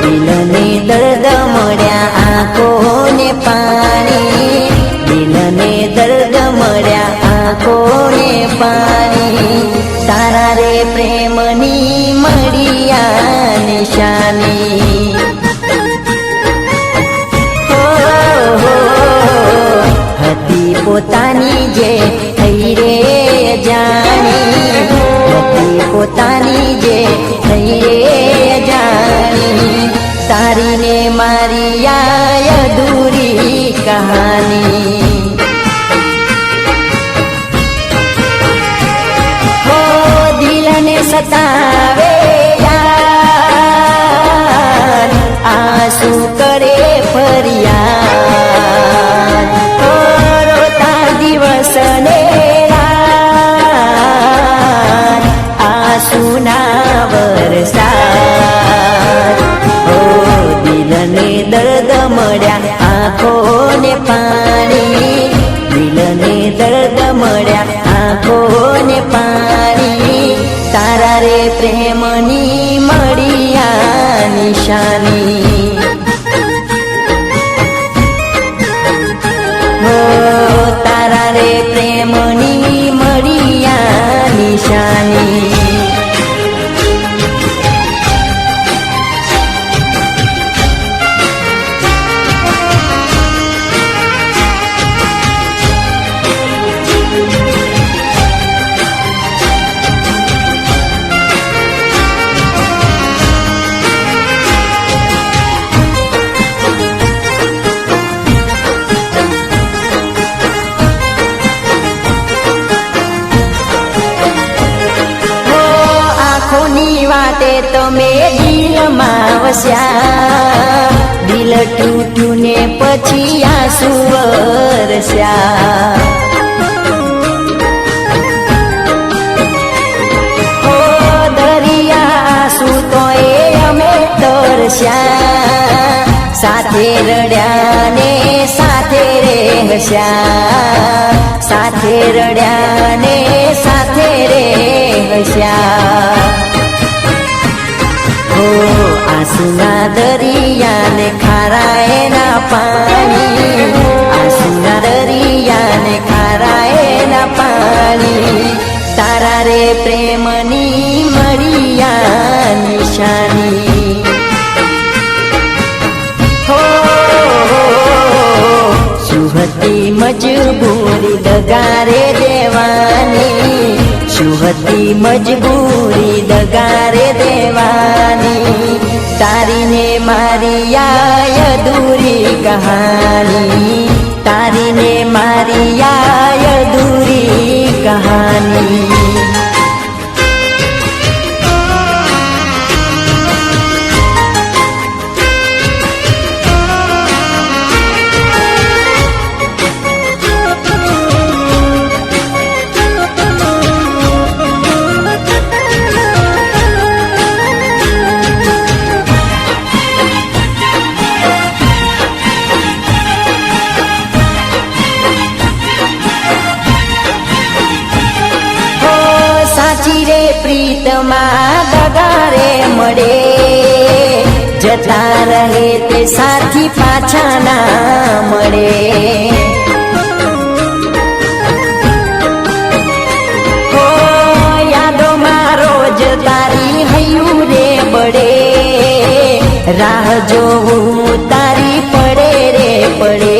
દિલને દર્દ મળ્યા આંખોને પાણી, દિલને દર્દ મળ્યા આંખોને પાણી, તારા રે પ્રેમની મળ્યા નિશાની. હતી પોતાની જે થઈ રે જાણી, હતી પોતાની જે થઈ રે જાણી, તારી ને મારી આ અધૂરી કહાની. હો દિલને સતાવે યાર, આંસુ કરે ફરિયાદ, રોતા દિવસ ને રાત, આંસુના વરસાદ. ઓ દિલને દર્દ મળ્યા આંખોને પાણી, દિલને દર્દ મળ્યા આંખોને પાણી, તારા રે પ્રેમની મળ્યા નિશાની. તારા રે પ્રેમની મળ્યા નિશાની. વાટે તમે દિલમાં વસ્યા, દિલ તૂટ્યું ને પછી આંસુ વરસ્યા. ઓ દરિયા આંસુ તો એ અમે તરસ્યા, સાથે રડ્યા ને સાથે રે હસ્યા, સાથે રડ્યા ને સાથે રે હસ્યા. આંસુના દરિયાને ખારા એના પાણી, આંસુના દરિયાને ખારા એના પાણી, તારા રે પ્રેમની મળ્યા નિશાની. હો શું હતી મજબૂરી દગારે દેવાની, શું હતી મજબૂરી દગારે દેવાની, તારી ને મારી આ અધૂરી કહાની, તારી ને મારી આ અધૂરી કહાની. પ્રીતમાં દગારે મળે, જતા રહે તે સાથી પાછા ના મળે. હો યાદોમાં રોજ તારી હૈયું રે બળે, રાહ જોવું તારી પડે રે પડે,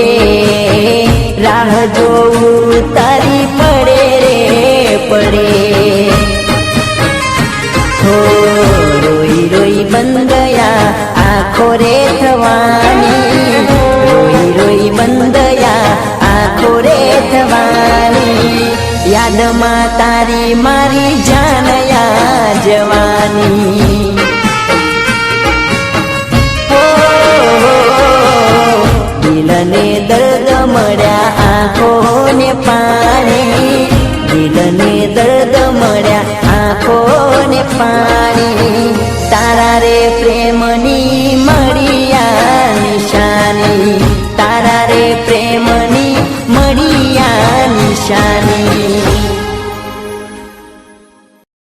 રાહ જોવું તારી પડે રે પડે. રોઈ રોઈ બંધયા આંખો રે થવાની, રોઈ રોઈ બંધયા આંખો રે થવાની, યાદમાં તારી મારી જાનયા જવાની. દિલને દર્દ મળ્યા આંખોને પાણી, દિલને દર્દ મળ્યા આંખોને પાણી, તારા રે પ્રેમની